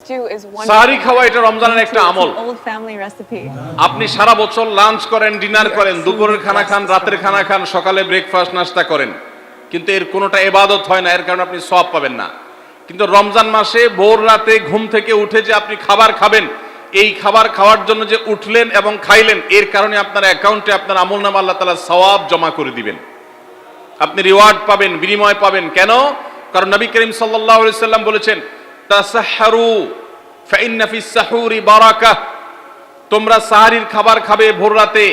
stew is one. Sehri খাওয়া এটা রমজানের একটা আমল। Old family recipe. আপনি সারা বছর লাঞ্চ করেন, ডিনার করেন, দুপুরের খানা খান, রাতের খানা খান, সকালে ব্রেকফাস্ট নাস্তা করেন, কিন্তু এর কোনোটা ইবাদত হয় না, এর কারণে আপনি সওয়াব পাবেন না। কিন্তু রমজান মাসে ভোর রাতে ঘুম থেকে উঠে যে আপনি খাবার খাবেন, এই খাবার খাওয়ার জন্য যে উঠলেন এবং খাইলেন, এর কারণে আপনার অ্যাকাউন্টে আপনার আমলনামা আল্লাহ তাআলা সওয়াব জমা করে দিবেন, আপনি রিওয়ার্ড পাবেন, বিনিময় পাবেন। কেন? কারণ নবী করিম সাল্লাল্লাহু আলাইহি সাল্লাম বলেছেন, তাসাহহারু ফাইন্না ফিস সাহুরি বারাকাহ, তোমরা সাহরির খাবার খাবে ভোর রাতে।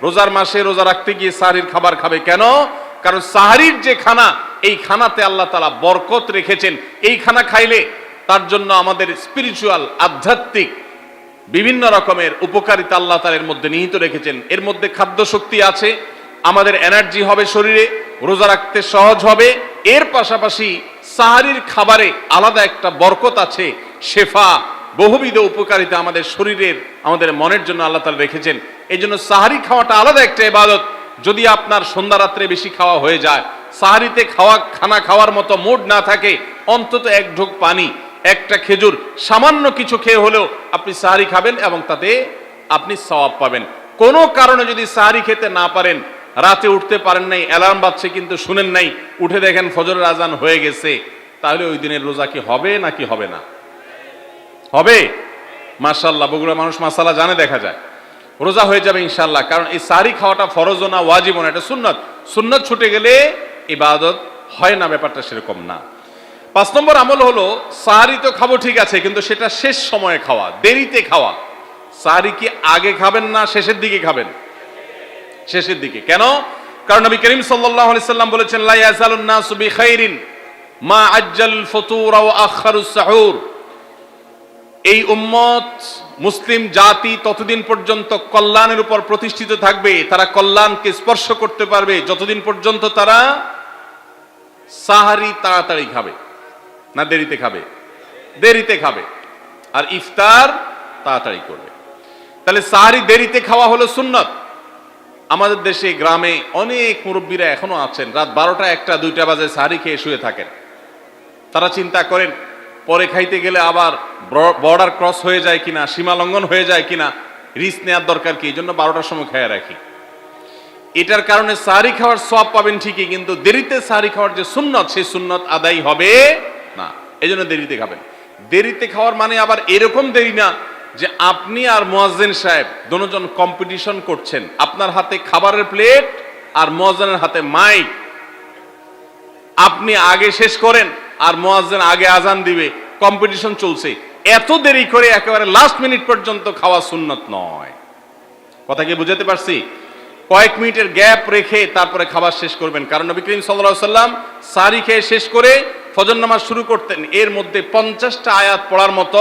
রোজার মাসে রোজা রাখতে গিয়ে সাহরির খাবার খাবে কেন? কারণ সাহরির যে খানা, এই খানাতে আল্লাহ তাআলা বরকত রেখেছেন। এই খানা খাইলে তার জন্য আমাদের স্পিরিচুয়াল, আধ্যাত্মিক বিভিন্ন রকমের উপকারিতা আল্লাহ তাআলা এর মধ্যে নিহিত রেখেছেন। এর মধ্যে খাদ্য শক্তি আছে, আমাদের এনার্জি হবে শরীরে, রোজা রাখতে সহজ হবে। এর পাশাপাশি সাহরির খাবারে আলাদা একটা বরকত আছে, শেফা, বহুবিধ উপকারিতা আমাদের শরীরের, আমাদের মনের জন্য আল্লাহ তাআলা রেখেছেন। এই জন্য সাহরি খাওয়াটা আলাদা একটা ইবাদত। যদি আপনার সন্ধ্যা রাত্রে বেশি খাওয়া হয়ে যায়, সাহরিতে খানা খাওয়ার মতো মুড না থাকে, অন্তত এক ঢোক পানি, একটা খেজুর, সামান্য কিছু খেয়ে হলেও আপনি সাহরি খাবেন এবং তাতে আপনি সওয়াব পাবেন। কোনো কারণে যদি সাহরি খেতে না পারেন, রাতে উঠতে পারেন নাই, অ্যালার্ম বাজছে কিন্তু শুনেন নাই, উঠে দেখেন ফজরের আজান হয়ে গেছে, তাহলে ওই দিনের রোজা কি হবে নাকি হবে না? হবে। মাশাআল্লাহ, বগুড়া মানুষ মাসালা জানে, দেখা যায় রোজা হয়ে যাবে ইনশাআল্লাহ। কারণ এই সাহরি খাওয়াটা ফরজও না, ওয়াজিবও না, এটা সুন্নাত। সুন্নাত ছুটে গেলে ইবাদত হয় না, ব্যাপারটা সেরকম না। 5 নম্বর আমল হলো, সাহরি তো খাবো ঠিক আছে, কিন্তু সেটা শেষ সময়ে খাওয়া, দেরিতে খাওয়া। সাহরি কি আগে খাবেন না শেষের দিকে খাবেন? শেষের দিকে। কেন? কারণ নবী করিম সাল্লাল্লাহু আলাইহি সাল্লাম বলেছেন, লা ইয়াজালুন নাসু বিখাইরিন মা আজ্জাল ফুতুর ওয়া আখারুস সাহুর। এই উম্মত, মুসলিম জাতি ততদিন পর্যন্ত কল্যাণের উপর প্রতিষ্ঠিত থাকবে, তারা কল্যাণকে স্পর্শ করতে পারবে যতদিন পর্যন্ত তারা সাহরি তাড়াতাড়ি খাবে, না দেরিতে খাবে? দেরিতে খাবে। আর ইফতার তাড়াতাড়ি করবে। তাহলে সাহরি দেরিতে খাওয়া হলো সুন্নাত। আমাদের দেশে গ্রামে অনেক মুরব্বীরা এখনো আছেন, রাত 12টা, 1টা, 2টা বাজে সাহরি খেয়ে শুয়ে থাকেন। তারা চিন্তা করেন পরে খাইতে গেলে আবার বর্ডার ক্রস হয়ে যায় কিনা, সীমা লঙ্ঘন হয়ে যায় কিনা, রিস্ক নেওয়ার দরকার কি, এই জন্য 12টার সময় খেয়ে রাখি। এটার কারণে সাহরি খাওয়ার সওয়াব পাবেন ঠিকই, কিন্তু দেরিতে সাহরি খাওয়ার যে সুন্নত, সেই সুন্নত আদায় হবে না। এই জন্য দেরিতে খাবেন। দেরিতে খাওয়ার মানে আবার এরকম দেরি না যে আপনি আর মুয়াজ্জিন সাহেব দুজন কম্পিটিশন করছেন, আপনার হাতে খাবারের প্লেট আর মুয়াজ্জিনের হাতে মাইক, আপনি আগে শেষ করেন আর মুয়াজ্জিন আগে আজান দিবে, কম্পিটিশন চলছে। এত দেরি করে একেবারে লাস্ট মিনিট পর্যন্ত খাওয়া সুন্নত নয়। কথা কি বুঝাতে পারছি? কয়েক মিনিটের গ্যাপ রেখে তারপরে খাবার শেষ করবেন। কারণ নবী করিম সাল্লাল্লাহু আলাইহি সাল্লাম সাহরি খেয়ে শেষ করে ফজর নামাজ শুরু করতেন, এর মধ্যে 50টা আয়াত পড়ার মতো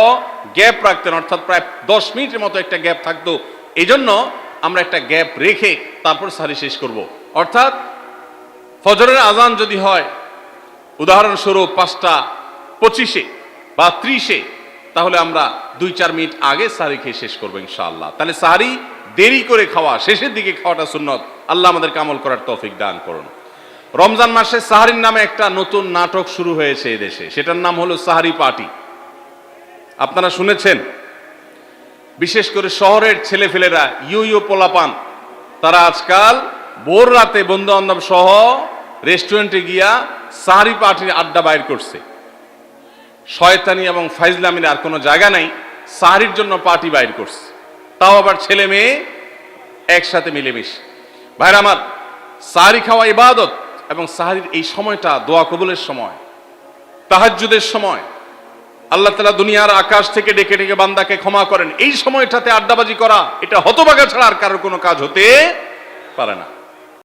গ্যাপ রাখতেন, অর্থাৎ প্রায় 10 মিনিটের মতো একটা গ্যাপ থাকতো। এই জন্য আমরা একটা গ্যাপ রেখে তারপর সাহরি শেষ করব। অর্থাৎ ফজরের আজান যদি হয় উদাহরণস্বরূপ 5:25 বা 30, তাহলে আমরা 2-4 মিনিট আগে সাহরি খেয়ে শেষ করবো ইনশাআল্লাহ। তাহলে সাহরি দেরি করে খাওয়া, শেষের দিকে খাওয়াটা সুন্নত। আল্লাহ আমাদেরকে আমল করার তৌফিক দান করুন। রমজান মাসে সাহরির নামে একটা নতুন নাটক শুরু হয়েছে এই দেশে, সেটার নাম হলো সাহরি পার্টি। আপনারা শুনেছেন? বিশেষ করে শহরের ছেলেফেলেরা, ইউ পোলাপান, তারা আজকাল ভোর রাতে বন্ধু বান্ধব সহ রেস্টুরেন্টে গিয়া সাহরি পার্টির আড্ডা বাইর করছে। শয়তানি এবং ফাইজলামির আর কোনো জায়গা নাই, সাহরির জন্য পার্টি বাইর করছে, তাও আবার ছেলে মেয়ে একসাথে মিলেমিশে। ভাইরা আমার, সাহরি খাওয়া ইবাদত, এবং সাহরির এই সময়টা দোয়া কবুলের সময়, তাহাজ্জুদের সময়। আল্লাহ তাআলা দুনিয়ার আকাশ থেকে ডেকে ডেকে বান্দাকে ক্ষমা করেন। এই সময়টাতে আড্ডাবাজি করা, এটা হতভাগা ছাড়া আর কারোর কোনো কাজ হতে পারে না।